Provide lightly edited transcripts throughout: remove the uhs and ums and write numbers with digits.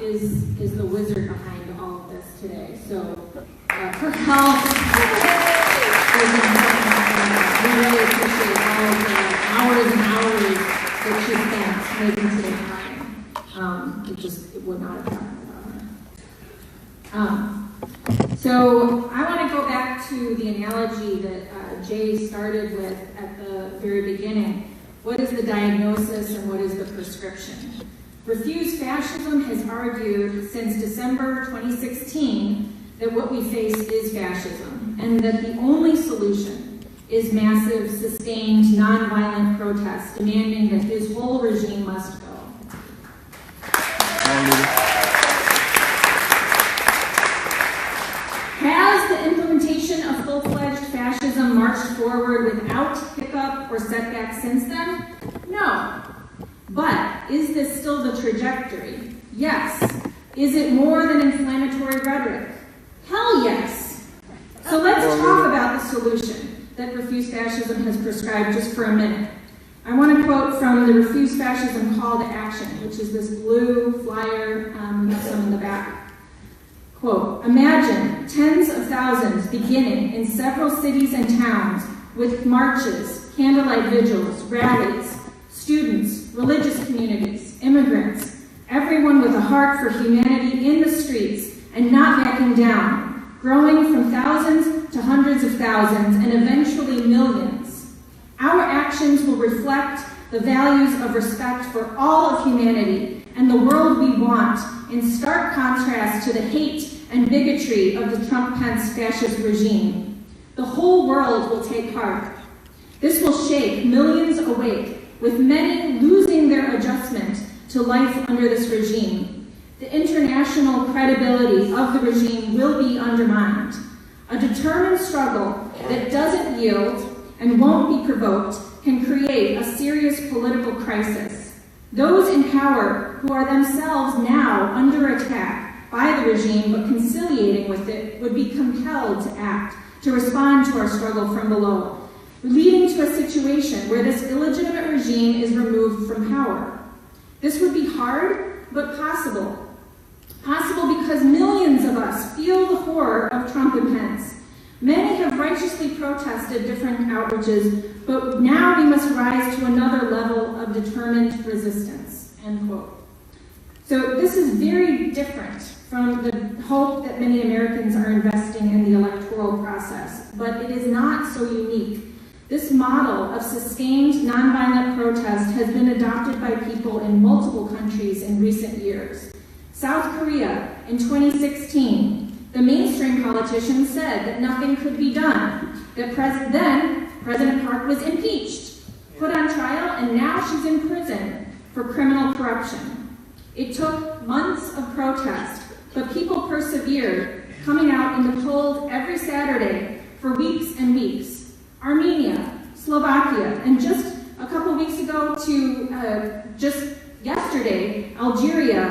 is the wizard behind all of this today. So her help is important. We really appreciate all of the hours and hours that she spent making today happen. It would not have happened without her. So I want to go back to the analogy that Jay started with at the very beginning. What is the diagnosis and what is the prescription? Refuse Fascism has argued since December 2016 that what we face is fascism, and that the only solution is massive, sustained, nonviolent protest demanding that his whole regime must go. Has the implementation of full-fledged fascism marched forward without hiccup or setback since then? No. But is this still the trajectory? Yes. Is it more than inflammatory rhetoric? Hell yes. So let's talk about the solution that Refuse Fascism has prescribed just for a minute. I want to quote from the Refuse Fascism Call to Action, which is this blue flyer, we have some in the back. Quote, imagine tens of thousands beginning in several cities and towns with marches, candlelight vigils, rallies, students, religious communities, immigrants, everyone with a heart for humanity in the streets and not backing down, growing from thousands to hundreds of thousands and eventually millions. Our actions will reflect the values of respect for all of humanity and the world we want, in stark contrast to the hate and bigotry of the Trump-Pence fascist regime. The whole world will take heart. This will shake millions awake, with many losing their adjustment to life under this regime. The international credibility of the regime will be undermined. A determined struggle that doesn't yield and won't be provoked can create a serious political crisis. Those in power who are themselves now under attack by the regime but conciliating with it would be compelled to act, to respond to our struggle from below, leading to a situation where this illegitimate regime is removed from power. This would be hard, but possible. Possible because millions of us feel the horror of Trump and Pence. Many have righteously protested different outrages, but now we must rise to another level of determined resistance, end quote. So this is very different from the hope that many Americans are investing in the electoral process, but it is not so unique. This model of sustained nonviolent protest has been adopted by people in multiple countries in recent years. South Korea in 2016, the mainstream politicians said that nothing could be done, that President Park was impeached, put on trial, and now she's in prison for criminal corruption. It took months of protest, but people persevered, coming out in the cold every Saturday for weeks and weeks. Armenia, Slovakia, and just a couple weeks ago to just yesterday, Algeria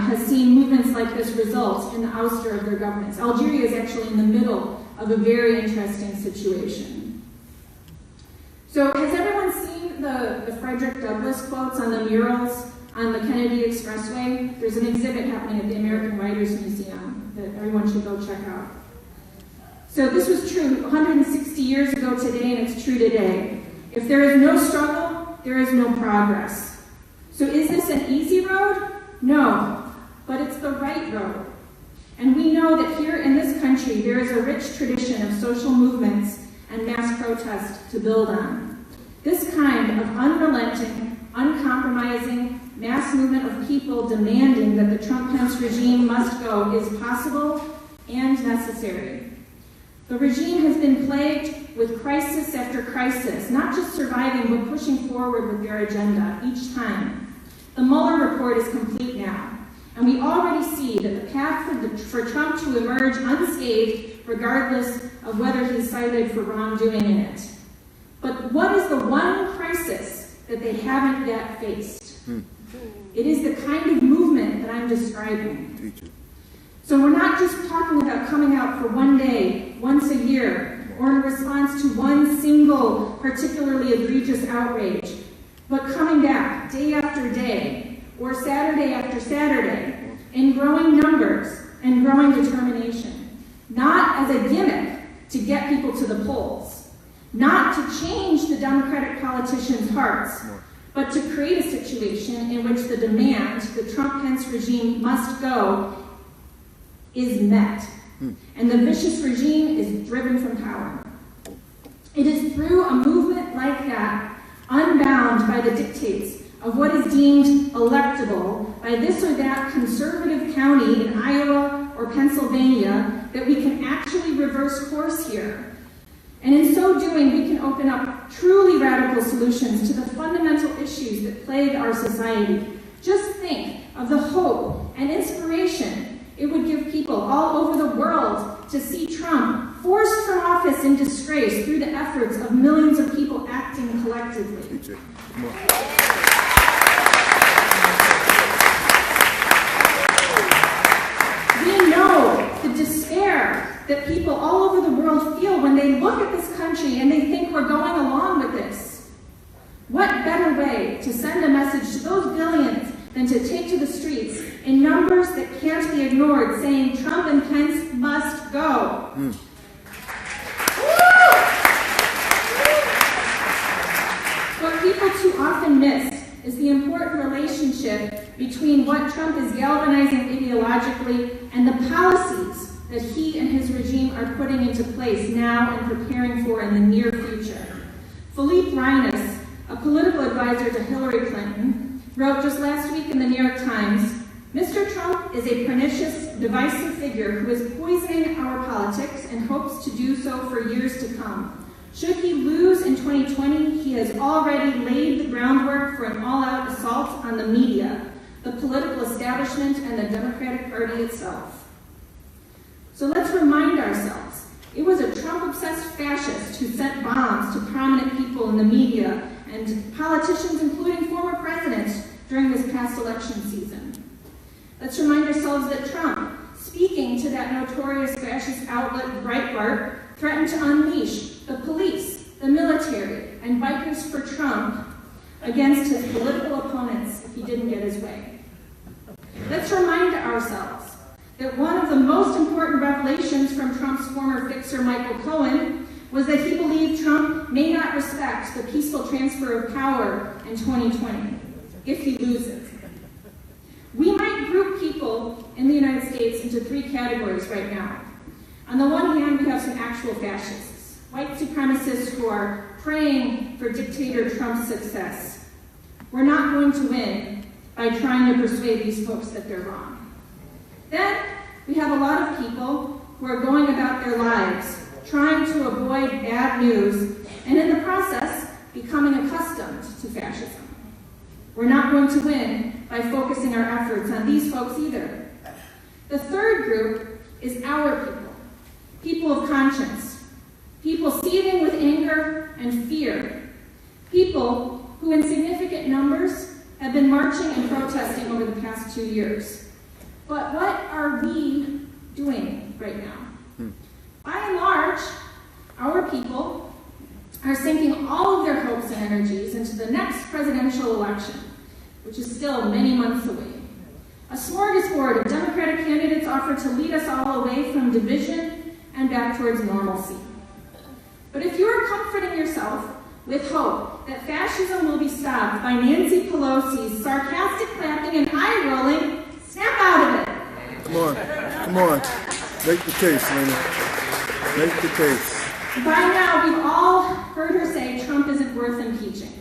has seen movements like this result in the ouster of their governments. Algeria is actually in the middle of a very interesting situation. So has everyone seen the Frederick Douglass quotes on the murals on the Kennedy Expressway? There's an exhibit happening at the American Writers Museum that everyone should go check out. So this was true 160 years ago today, and it's true today. If there is no struggle, there is no progress. So is this an easy road? No, but it's the right road. And we know that here in this country, there is a rich tradition of social movements and mass protest to build on. This kind of unrelenting, uncompromising mass movement of people demanding that the Trump-Pence regime must go is possible and necessary. The regime has been plagued with crisis after crisis, not just surviving, but pushing forward with their agenda each time. The Mueller report is complete now, and we already see that the path for Trump to emerge unscathed, regardless of whether he's cited for wrongdoing in it. But what is the one crisis that they haven't yet faced? It is the kind of movement that I'm describing. So we're not just talking about coming out for one day, once a year, or in response to one single, particularly egregious outrage, but coming back day after day, or Saturday after Saturday, in growing numbers and growing determination, not as a gimmick to get people to the polls, not to change the Democratic politicians' hearts, but to create a situation in which the demand, the Trump-Pence regime must go, is met, and the vicious regime is driven from power. It is through a movement like that, unbound by the dictates of what is deemed electable by this or that conservative county in Iowa or Pennsylvania, that we can actually reverse course here. And in so doing, we can open up truly radical solutions to the fundamental issues that plague our society. Just think of the hope and inspiration it would give people all over the world to see Trump forced from office in disgrace through the efforts of millions of people acting collectively. We know the despair that people all over the world feel when they look at this country and they think we're going along with this. What better way to send a message to those billions than to take to the streets in numbers that can't be ignored, saying Trump and Pence must go. What people too often miss is the important relationship between what Trump is galvanizing ideologically and the policies that he and his regime are putting into place now and preparing for in the near future. Philippe Reines, a political advisor to Hillary Clinton, wrote just last week in the New York Times, "Mr. Trump is a pernicious, divisive figure who is poisoning our politics and hopes to do so for years to come. Should he lose in 2020, he has already laid the groundwork for an all-out assault on the media, the political establishment, and the Democratic Party itself." So let's remind ourselves, it was a Trump-obsessed fascist who sent bombs to prominent people in the media and politicians, including former presidents, during this past election season. Let's remind ourselves that Trump, speaking to that notorious fascist outlet Breitbart, threatened to unleash the police, the military, and bikers for Trump against his political opponents if he didn't get his way. Let's remind ourselves that one of the most important revelations from Trump's former fixer Michael Cohen was that he believed Trump may not respect the peaceful transfer of power in 2020 if he loses. We might group people in the United States into three categories right now. On the one hand, we have some actual fascists, white supremacists who are praying for dictator Trump's success. We're not going to win by trying to persuade these folks that they're wrong. Then we have a lot of people who are going about their lives trying to avoid bad news, and in the process, becoming accustomed to fascism. We're not going to win by focusing our efforts on these folks either. The third group is our people, people of conscience, people seething with anger and fear, people who in significant numbers have been marching and protesting over the past 2 years. But what are we doing right now? By and large, our people are sinking all of their hopes and energies into the next presidential election, which is still many months away. A smorgasbord of Democratic candidates offer to lead us all away from division and back towards normalcy. But if you are comforting yourself with hope that fascism will be stopped by Nancy Pelosi's sarcastic clapping and eye-rolling, snap out of it. Come on, come on. Make the case, Lena. Make the case. By now, we've all heard her say Trump isn't worth impeaching.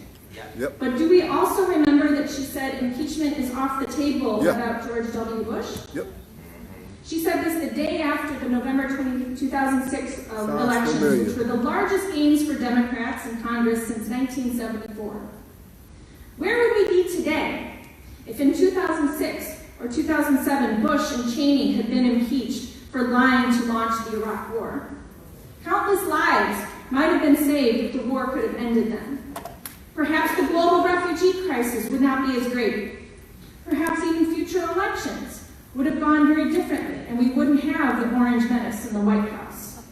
Yep. But do we also remember that she said impeachment is off the table about George W. Bush? Yep. She said this the day after the November 2006 elections, which were the largest gains for Democrats in Congress since 1974. Where would we be today if in 2006 or 2007 Bush and Cheney had been impeached for lying to launch the Iraq War? Countless lives might have been saved if the war could have ended then. Perhaps the global refugee crisis would not be as great. Perhaps even future elections would have gone very differently, and we wouldn't have the orange menace in the White House.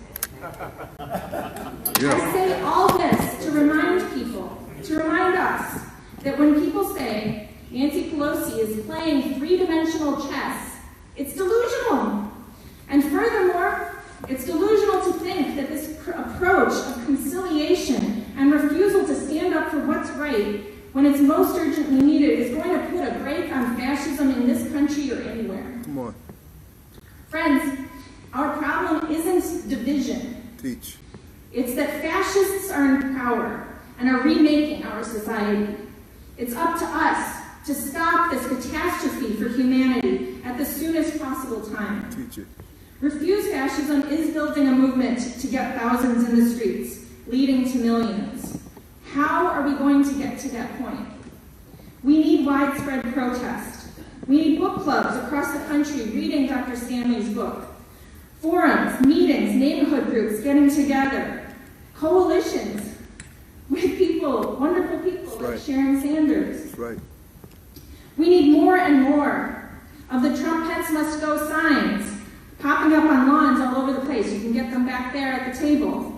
I say all this to remind people, to remind us, that when people say Nancy Pelosi is playing three-dimensional chess It's delusional. And furthermore, it's delusional to think that this approach of conciliation and refusal to stand up for what's right when it's most urgently needed is going to put a brake on fascism in this country or anywhere. Come on. Friends, our problem isn't division. Teach. It's that fascists are in power and are remaking our society. It's up to us to stop this catastrophe for humanity at the soonest possible time. Teach it. Refuse Fascism is building a movement to get thousands in the streets, leading to millions. How are we going to get to that point? We need widespread protest. We need book clubs across the country reading Dr. Stanley's book. Forums, meetings, neighborhood groups getting together. Coalitions with people, wonderful people like Sharon Sanders. That's right. We need more and more of the Trump Pence must go signs popping up on lawns all over the place. You can get them back there at the table.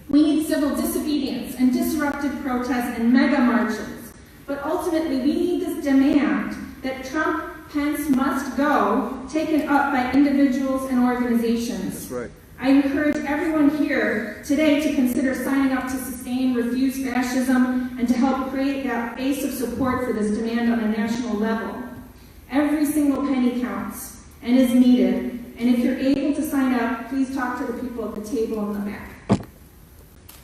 We need civil disobedience and disruptive protests and mega marches. But ultimately, we need this demand that Trump Pence must go, taken up by individuals and organizations. That's right. I encourage everyone here today to consider signing up to sustain Refuse Fascism and to help create that base of support for this demand on a national level. Every single penny counts and is needed, and if you're able to sign up, please talk to the people at the table in the back.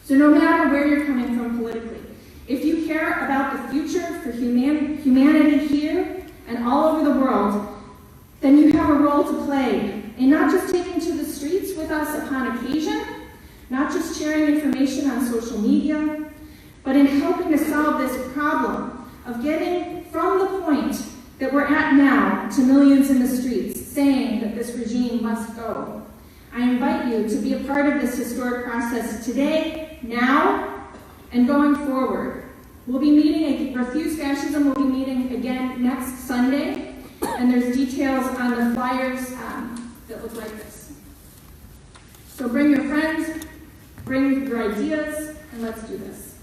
So no matter where you're coming from politically, if you care about the future for humanity here and all over the world, then you have a role to play in not just taking to the streets with us upon occasion, not just sharing information on social media, but in helping to solve this problem of getting from the point that we're at now to millions in the streets saying that this regime must go. I invite you to be a part of this historic process today, now, and going forward. We'll be meeting, Refuse Fascism will be meeting again next Sunday, and there's details on the flyers that look like this. So bring your friends, bring your ideas, and let's do this.